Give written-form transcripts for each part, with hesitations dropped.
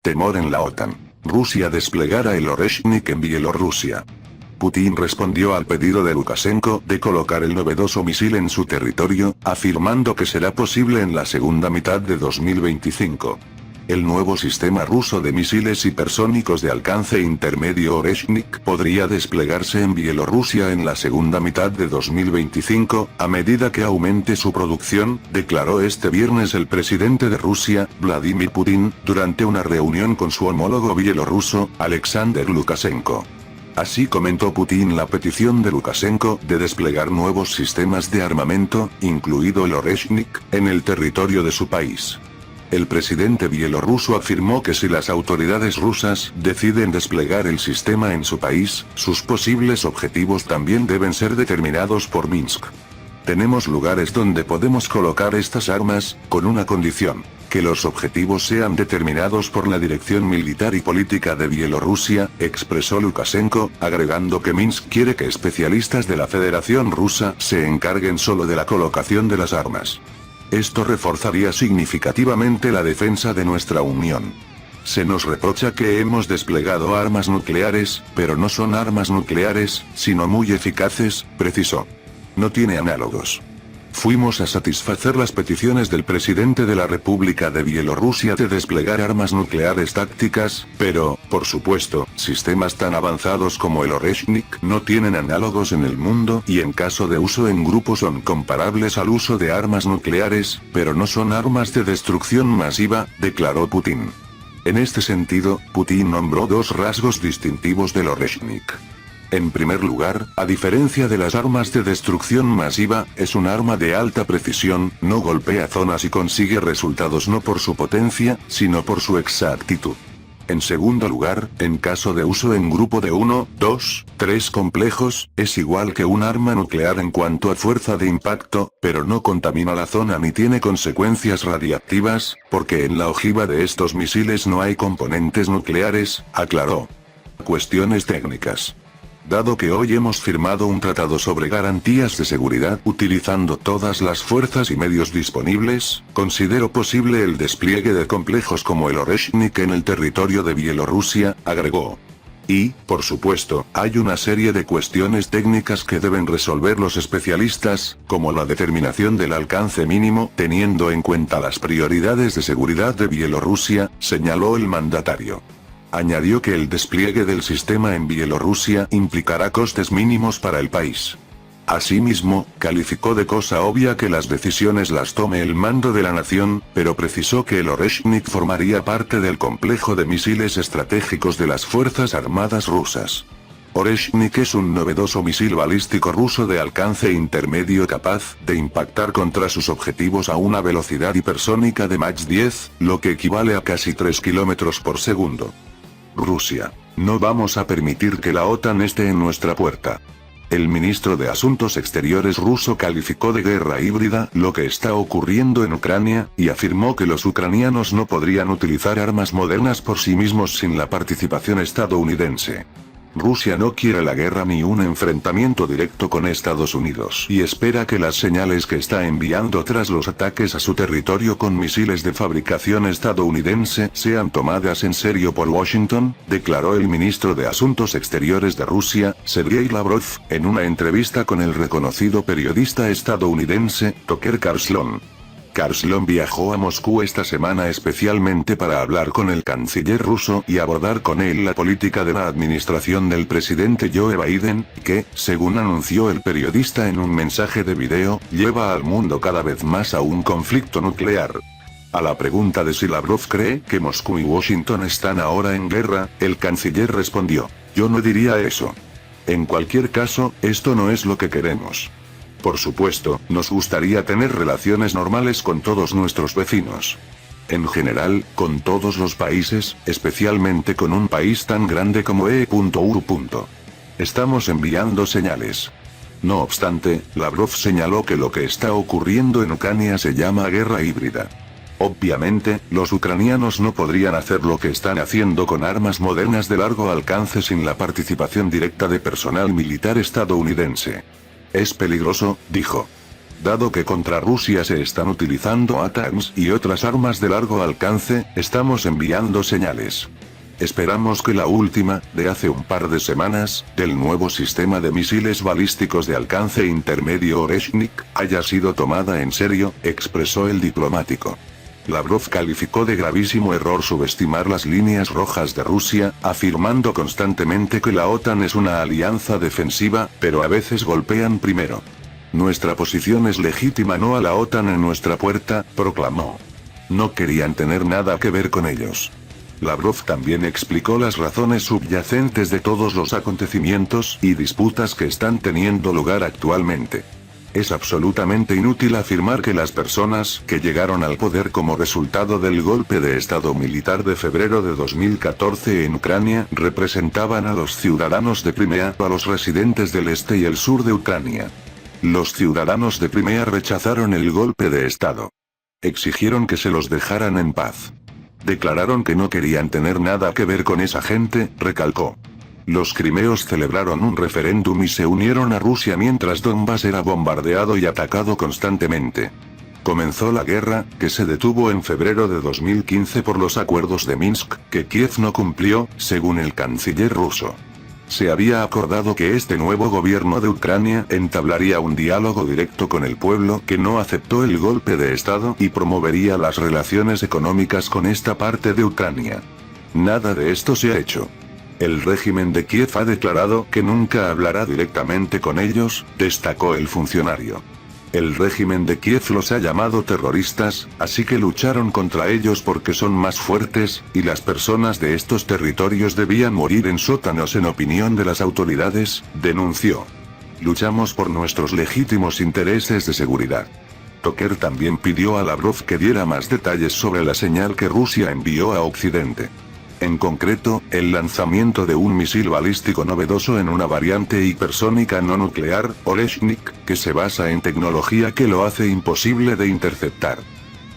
Temor en la OTAN. Rusia desplegará el Oreshnik en Bielorrusia. Putin respondió al pedido de Lukashenko de colocar el novedoso misil en su territorio, afirmando que será posible en la segunda mitad de 2025. El nuevo sistema ruso de misiles hipersónicos de alcance intermedio Oreshnik podría desplegarse en Bielorrusia en la segunda mitad de 2025, a medida que aumente su producción, declaró este viernes el presidente de Rusia, Vladimir Putin, durante una reunión con su homólogo bielorruso, Alexander Lukashenko. Así comentó Putin la petición de Lukashenko de desplegar nuevos sistemas de armamento, incluido el Oreshnik, en el territorio de su país. El presidente bielorruso afirmó que si las autoridades rusas deciden desplegar el sistema en su país, sus posibles objetivos también deben ser determinados por Minsk. Tenemos lugares donde podemos colocar estas armas, con una condición: que los objetivos sean determinados por la dirección militar y política de Bielorrusia, expresó Lukashenko, agregando que Minsk quiere que especialistas de la Federación Rusa se encarguen solo de la colocación de las armas. Esto reforzaría significativamente la defensa de nuestra Unión. Se nos reprocha que hemos desplegado armas nucleares, pero no son armas nucleares, sino muy eficaces, precisó. No tiene análogos. Fuimos a satisfacer las peticiones del presidente de la República de Bielorrusia de desplegar armas nucleares tácticas, pero, por supuesto, sistemas tan avanzados como el Oreshnik no tienen análogos en el mundo y en caso de uso en grupo son comparables al uso de armas nucleares, pero no son armas de destrucción masiva, declaró Putin. En este sentido, Putin nombró dos rasgos distintivos del Oreshnik. En primer lugar, a diferencia de las armas de destrucción masiva, es un arma de alta precisión, no golpea zonas y consigue resultados no por su potencia, sino por su exactitud. En segundo lugar, en caso de uso en grupo de 1, 2, 3 complejos, es igual que un arma nuclear en cuanto a fuerza de impacto, pero no contamina la zona ni tiene consecuencias radiactivas, porque en la ojiva de estos misiles no hay componentes nucleares, aclaró. Cuestiones técnicas. Dado que hoy hemos firmado un tratado sobre garantías de seguridad utilizando todas las fuerzas y medios disponibles, considero posible el despliegue de complejos como el Oreshnik en el territorio de Bielorrusia, agregó. Y, por supuesto, hay una serie de cuestiones técnicas que deben resolver los especialistas, como la determinación del alcance mínimo, teniendo en cuenta las prioridades de seguridad de Bielorrusia, señaló el mandatario. Añadió que el despliegue del sistema en Bielorrusia implicará costes mínimos para el país. Asimismo, calificó de cosa obvia que las decisiones las tome el mando de la nación, pero precisó que el Oreshnik formaría parte del complejo de misiles estratégicos de las Fuerzas Armadas rusas. Oreshnik es un novedoso misil balístico ruso de alcance intermedio capaz de impactar contra sus objetivos a una velocidad hipersónica de Mach 10, lo que equivale a casi 3 km por segundo. Rusia. No vamos a permitir que la OTAN esté en nuestra puerta. El ministro de Asuntos Exteriores ruso calificó de guerra híbrida lo que está ocurriendo en Ucrania, y afirmó que los ucranianos no podrían utilizar armas modernas por sí mismos sin la participación estadounidense. Rusia no quiere la guerra ni un enfrentamiento directo con Estados Unidos y espera que las señales que está enviando tras los ataques a su territorio con misiles de fabricación estadounidense sean tomadas en serio por Washington, declaró el ministro de Asuntos Exteriores de Rusia, Sergei Lavrov, en una entrevista con el reconocido periodista estadounidense, Tucker Carlson. Carlson viajó a Moscú esta semana especialmente para hablar con el canciller ruso y abordar con él la política de la administración del presidente Joe Biden, que, según anunció el periodista en un mensaje de video, lleva al mundo cada vez más a un conflicto nuclear. A la pregunta de si Lavrov cree que Moscú y Washington están ahora en guerra, el canciller respondió: "Yo no diría eso. En cualquier caso, esto no es lo que queremos. Por supuesto, nos gustaría tener relaciones normales con todos nuestros vecinos. En general, con todos los países, especialmente con un país tan grande como EU. Estamos enviando señales". No obstante, Lavrov señaló que lo que está ocurriendo en Ucrania se llama guerra híbrida. Obviamente, los ucranianos no podrían hacer lo que están haciendo con armas modernas de largo alcance sin la participación directa de personal militar estadounidense. Es peligroso, dijo. Dado que contra Rusia se están utilizando ATACMS y otras armas de largo alcance, estamos enviando señales. Esperamos que la última, de hace un par de semanas, del nuevo sistema de misiles balísticos de alcance intermedio Oreshnik, haya sido tomada en serio, expresó el diplomático. Lavrov calificó de gravísimo error subestimar las líneas rojas de Rusia, afirmando constantemente que la OTAN es una alianza defensiva, pero a veces golpean primero. Nuestra posición es legítima, no a la OTAN en nuestra puerta, proclamó. No querían tener nada que ver con ellos. Lavrov también explicó las razones subyacentes de todos los acontecimientos y disputas que están teniendo lugar actualmente. Es absolutamente inútil afirmar que las personas que llegaron al poder como resultado del golpe de estado militar de febrero de 2014 en Ucrania representaban a los ciudadanos de Crimea o a los residentes del este y el sur de Ucrania. Los ciudadanos de Crimea rechazaron el golpe de estado. Exigieron que se los dejaran en paz. Declararon que no querían tener nada que ver con esa gente, recalcó. Los crimeos celebraron un referéndum y se unieron a Rusia mientras Donbass era bombardeado y atacado constantemente. Comenzó la guerra, que se detuvo en febrero de 2015 por los acuerdos de Minsk, que Kiev no cumplió, según el canciller ruso. Se había acordado que este nuevo gobierno de Ucrania entablaría un diálogo directo con el pueblo que no aceptó el golpe de estado y promovería las relaciones económicas con esta parte de Ucrania. Nada de esto se ha hecho. El régimen de Kiev ha declarado que nunca hablará directamente con ellos, destacó el funcionario. El régimen de Kiev los ha llamado terroristas, así que lucharon contra ellos porque son más fuertes, y las personas de estos territorios debían morir en sótanos en opinión de las autoridades, denunció. Luchamos por nuestros legítimos intereses de seguridad. Toker también pidió a Lavrov que diera más detalles sobre la señal que Rusia envió a Occidente. En concreto, el lanzamiento de un misil balístico novedoso en una variante hipersónica no nuclear, Oreshnik, que se basa en tecnología que lo hace imposible de interceptar.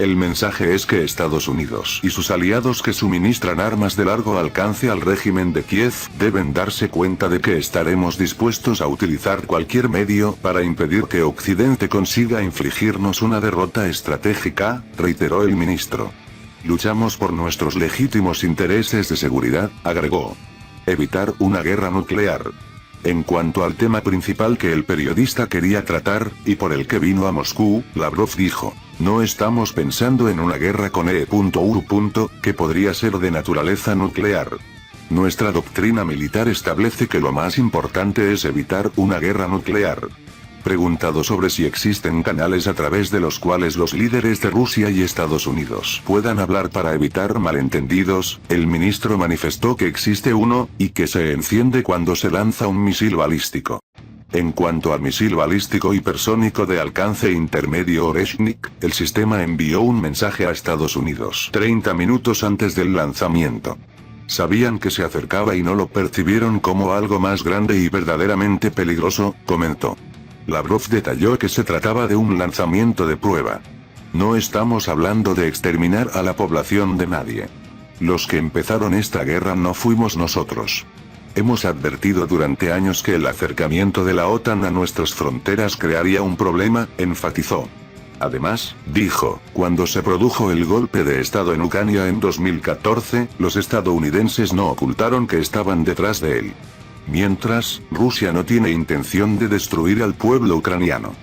El mensaje es que Estados Unidos y sus aliados que suministran armas de largo alcance al régimen de Kiev deben darse cuenta de que estaremos dispuestos a utilizar cualquier medio para impedir que Occidente consiga infligirnos una derrota estratégica, reiteró el ministro. Luchamos por nuestros legítimos intereses de seguridad, agregó. Evitar una guerra nuclear. En cuanto al tema principal que el periodista quería tratar, y por el que vino a Moscú, Lavrov dijo, no estamos pensando en una guerra con E.U., que podría ser de naturaleza nuclear. Nuestra doctrina militar establece que lo más importante es evitar una guerra nuclear. Preguntado sobre si existen canales a través de los cuales los líderes de Rusia y Estados Unidos puedan hablar para evitar malentendidos, el ministro manifestó que existe uno, y que se enciende cuando se lanza un misil balístico. En cuanto al misil balístico hipersónico de alcance intermedio Oreshnik, el sistema envió un mensaje a Estados Unidos 30 minutos antes del lanzamiento. Sabían que se acercaba y no lo percibieron como algo más grande y verdaderamente peligroso, comentó. Lavrov detalló que se trataba de un lanzamiento de prueba. No estamos hablando de exterminar a la población de nadie. Los que empezaron esta guerra no fuimos nosotros. Hemos advertido durante años que el acercamiento de la OTAN a nuestras fronteras crearía un problema, enfatizó. Además, dijo, cuando se produjo el golpe de estado en Ucrania en 2014, los estadounidenses no ocultaron que estaban detrás de él. Mientras, Rusia no tiene intención de destruir al pueblo ucraniano.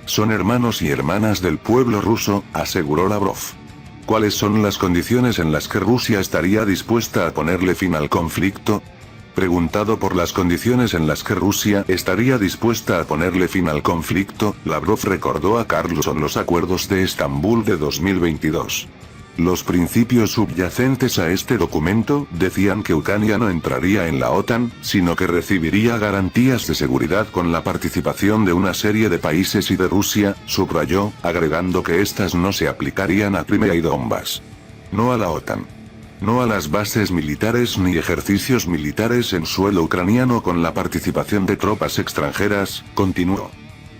Son hermanos y hermanas del pueblo ruso, aseguró Lavrov. ¿Cuáles son las condiciones en las que Rusia estaría dispuesta a ponerle fin al conflicto? Preguntado por las condiciones en las que Rusia estaría dispuesta a ponerle fin al conflicto, Lavrov recordó a Carlson los acuerdos de Estambul de 2022. Los principios subyacentes a este documento decían que Ucrania no entraría en la OTAN, sino que recibiría garantías de seguridad con la participación de una serie de países y de Rusia, subrayó, agregando que estas no se aplicarían a Crimea y Donbass. No a la OTAN. No a las bases militares ni ejercicios militares en suelo ucraniano con la participación de tropas extranjeras, continuó.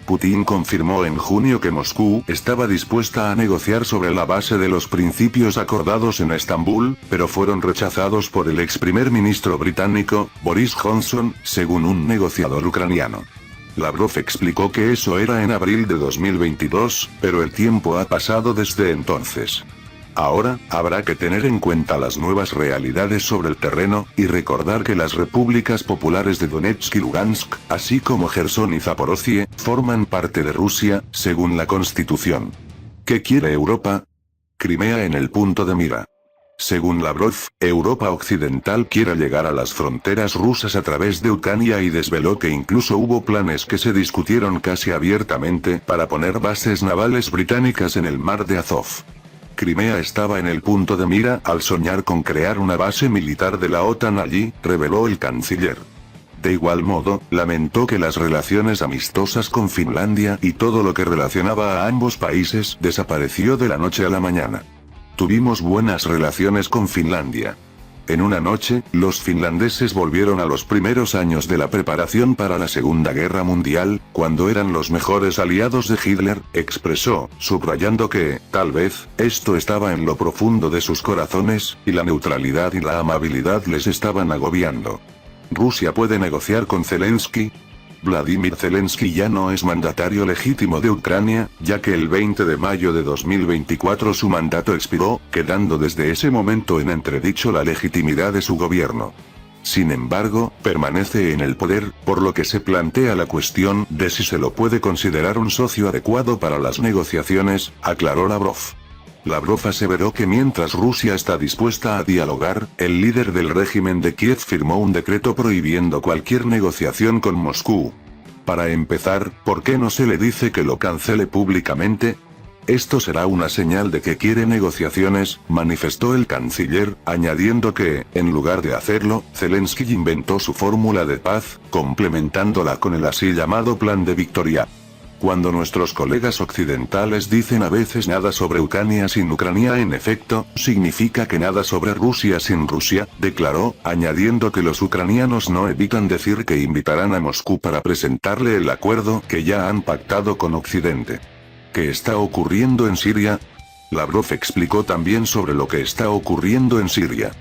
Putin confirmó en junio que Moscú estaba dispuesta a negociar sobre la base de los principios acordados en Estambul, pero fueron rechazados por el ex primer ministro británico, Boris Johnson, según un negociador ucraniano. Lavrov explicó que eso era en abril de 2022, pero el tiempo ha pasado desde entonces. Ahora, habrá que tener en cuenta las nuevas realidades sobre el terreno, y recordar que las repúblicas populares de Donetsk y Lugansk, así como Jersón y Zaporozhye, forman parte de Rusia, según la Constitución. ¿Qué quiere Europa? Crimea en el punto de mira. Según Lavrov, Europa Occidental quiere llegar a las fronteras rusas a través de Ucrania y desveló que incluso hubo planes que se discutieron casi abiertamente para poner bases navales británicas en el mar de Azov. Crimea estaba en el punto de mira al soñar con crear una base militar de la OTAN allí, reveló el canciller. De igual modo, lamentó que las relaciones amistosas con Finlandia y todo lo que relacionaba a ambos países desapareció de la noche a la mañana. Tuvimos buenas relaciones con Finlandia. En una noche, los finlandeses volvieron a los primeros años de la preparación para la Segunda Guerra Mundial, cuando eran los mejores aliados de Hitler, expresó, subrayando que, tal vez, esto estaba en lo profundo de sus corazones, y la neutralidad y la amabilidad les estaban agobiando. ¿Rusia puede negociar con Zelensky? Vladimir Zelensky ya no es mandatario legítimo de Ucrania, ya que el 20 de mayo de 2024 su mandato expiró, quedando desde ese momento en entredicho la legitimidad de su gobierno. Sin embargo, permanece en el poder, por lo que se plantea la cuestión de si se lo puede considerar un socio adecuado para las negociaciones, aclaró Lavrov. Lavrov aseveró que mientras Rusia está dispuesta a dialogar, el líder del régimen de Kiev firmó un decreto prohibiendo cualquier negociación con Moscú. Para empezar, ¿por qué no se le dice que lo cancele públicamente? Esto será una señal de que quiere negociaciones, manifestó el canciller, añadiendo que, en lugar de hacerlo, Zelensky inventó su fórmula de paz, complementándola con el así llamado Plan de Victoria. Cuando nuestros colegas occidentales dicen a veces nada sobre Ucrania sin Ucrania, en efecto, significa que nada sobre Rusia sin Rusia, declaró, añadiendo que los ucranianos no evitan decir que invitarán a Moscú para presentarle el acuerdo que ya han pactado con Occidente. ¿Qué está ocurriendo en Siria? Lavrov explicó también sobre lo que está ocurriendo en Siria.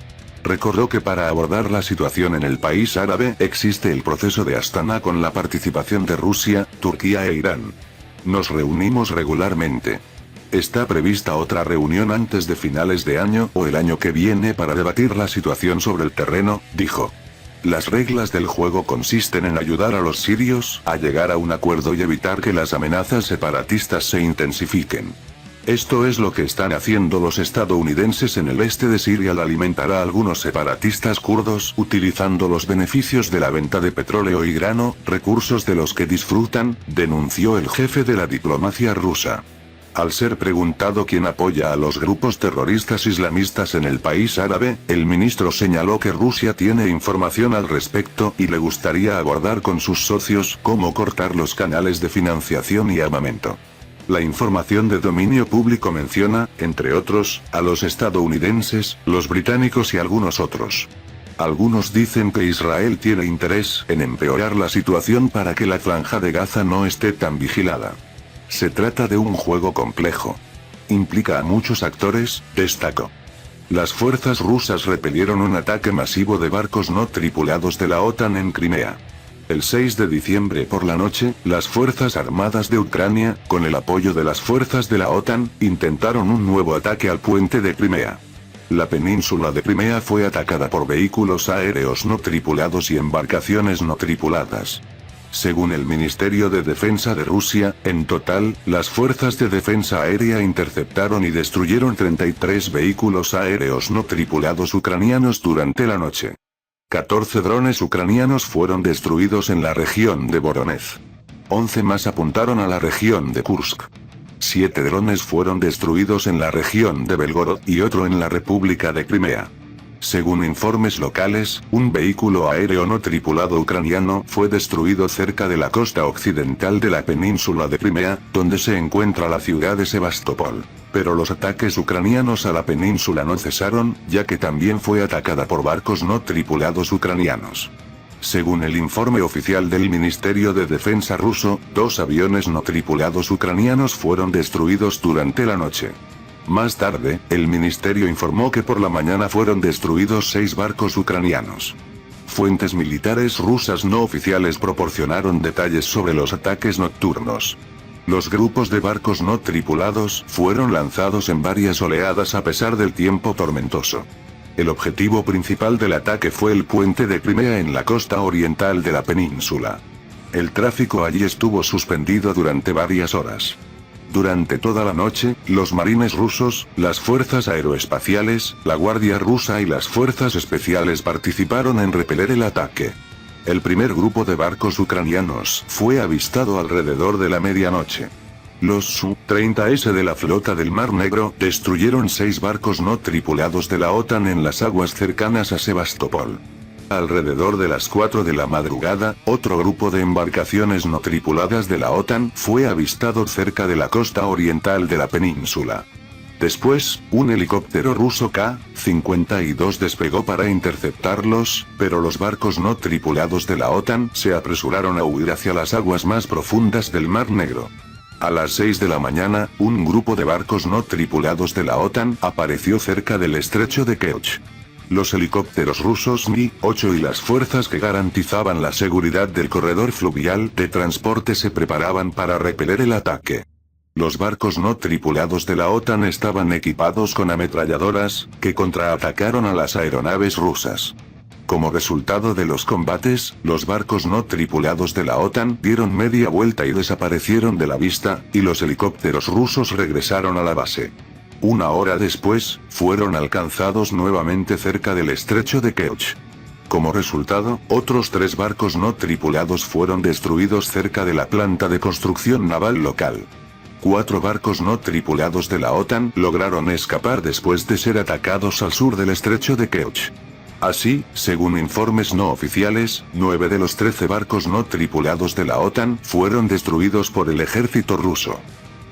Recordó que para abordar la situación en el país árabe existe el proceso de Astana con la participación de Rusia, Turquía e Irán. Nos reunimos regularmente. Está prevista otra reunión antes de finales de año o el año que viene para debatir la situación sobre el terreno, dijo. Las reglas del juego consisten en ayudar a los sirios a llegar a un acuerdo y evitar que las amenazas separatistas se intensifiquen. Esto es lo que están haciendo los estadounidenses en el este de Siria al alimentar a algunos separatistas kurdos utilizando los beneficios de la venta de petróleo y grano, recursos de los que disfrutan, denunció el jefe de la diplomacia rusa. Al ser preguntado quién apoya a los grupos terroristas islamistas en el país árabe, el ministro señaló que Rusia tiene información al respecto y le gustaría abordar con sus socios cómo cortar los canales de financiación y armamento. La información de dominio público menciona, entre otros, a los estadounidenses, los británicos y algunos otros. Algunos dicen que Israel tiene interés en empeorar la situación para que la franja de Gaza no esté tan vigilada. Se trata de un juego complejo. Implica a muchos actores, destacó. Las fuerzas rusas repelieron un ataque masivo de barcos no tripulados de la OTAN en Crimea. El 6 de diciembre por la noche, las Fuerzas Armadas de Ucrania, con el apoyo de las fuerzas de la OTAN, intentaron un nuevo ataque al puente de Crimea. La península de Crimea fue atacada por vehículos aéreos no tripulados y embarcaciones no tripuladas. Según el Ministerio de Defensa de Rusia, en total, las fuerzas de defensa aérea interceptaron y destruyeron 33 vehículos aéreos no tripulados ucranianos durante la noche. 14 drones ucranianos fueron destruidos en la región de Voronezh. 11 más apuntaron a la región de Kursk. 7 drones fueron destruidos en la región de Belgorod y otro en la República de Crimea. Según informes locales, un vehículo aéreo no tripulado ucraniano fue destruido cerca de la costa occidental de la península de Crimea, donde se encuentra la ciudad de Sebastopol. Pero los ataques ucranianos a la península no cesaron, ya que también fue atacada por barcos no tripulados ucranianos. Según el informe oficial del Ministerio de Defensa ruso, 2 aviones no tripulados ucranianos fueron destruidos durante la noche. Más tarde, el ministerio informó que por la mañana fueron destruidos 6 barcos ucranianos. Fuentes militares rusas no oficiales proporcionaron detalles sobre los ataques nocturnos. Los grupos de barcos no tripulados fueron lanzados en varias oleadas a pesar del tiempo tormentoso. El objetivo principal del ataque fue el puente de Crimea en la costa oriental de la península. El tráfico allí estuvo suspendido durante varias horas. Durante toda la noche, los marines rusos, las fuerzas aeroespaciales, la Guardia Rusa y las fuerzas especiales participaron en repeler el ataque. El primer grupo de barcos ucranianos fue avistado alrededor de la medianoche. Los Su-30S de la flota del Mar Negro destruyeron 6 barcos no tripulados de la OTAN en las aguas cercanas a Sebastopol. Alrededor de las 4 de la madrugada, otro grupo de embarcaciones no tripuladas de la OTAN fue avistado cerca de la costa oriental de la península. Después, un helicóptero ruso Ka-52 despegó para interceptarlos, pero los barcos no tripulados de la OTAN se apresuraron a huir hacia las aguas más profundas del Mar Negro. A las 6 de la mañana, un grupo de barcos no tripulados de la OTAN apareció cerca del estrecho de Kerch. Los helicópteros rusos Mi-8 y las fuerzas que garantizaban la seguridad del corredor fluvial de transporte se preparaban para repeler el ataque. Los barcos no tripulados de la OTAN estaban equipados con ametralladoras, que contraatacaron a las aeronaves rusas. Como resultado de los combates, los barcos no tripulados de la OTAN dieron media vuelta y desaparecieron de la vista, y los helicópteros rusos regresaron a la base. Una hora después, fueron alcanzados nuevamente cerca del estrecho de Kerch. Como resultado, otros 3 barcos no tripulados fueron destruidos cerca de la planta de construcción naval local. 4 barcos no tripulados de la OTAN lograron escapar después de ser atacados al sur del estrecho de Kerch. Así, según informes no oficiales, 9 de los 13 barcos no tripulados de la OTAN fueron destruidos por el ejército ruso.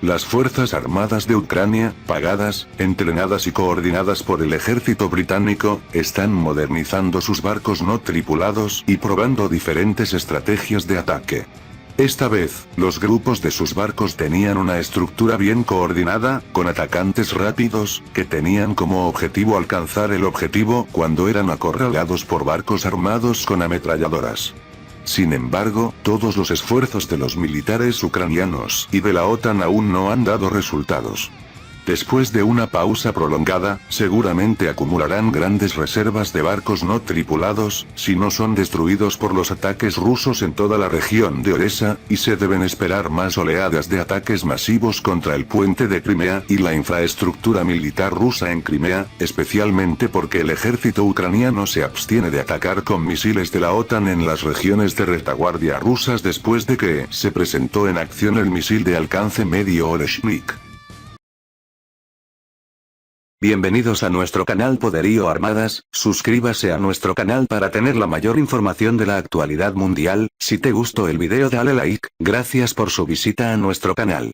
Las Fuerzas Armadas de Ucrania, pagadas, entrenadas y coordinadas por el ejército británico, están modernizando sus barcos no tripulados y probando diferentes estrategias de ataque. Esta vez, los grupos de sus barcos tenían una estructura bien coordinada, con atacantes rápidos, que tenían como objetivo alcanzar el objetivo cuando eran acorralados por barcos armados con ametralladoras. Sin embargo, todos los esfuerzos de los militares ucranianos y de la OTAN aún no han dado resultados. Después de una pausa prolongada, seguramente acumularán grandes reservas de barcos no tripulados, si no son destruidos por los ataques rusos en toda la región de Odesa, y se deben esperar más oleadas de ataques masivos contra el puente de Crimea y la infraestructura militar rusa en Crimea, especialmente porque el ejército ucraniano se abstiene de atacar con misiles de la OTAN en las regiones de retaguardia rusas después de que se presentó en acción el misil de alcance medio Oreshnik. Bienvenidos a nuestro canal Poderío Armadas, suscríbase a nuestro canal para tener la mayor información de la actualidad mundial. Si te gustó el video dale like, gracias por su visita a nuestro canal.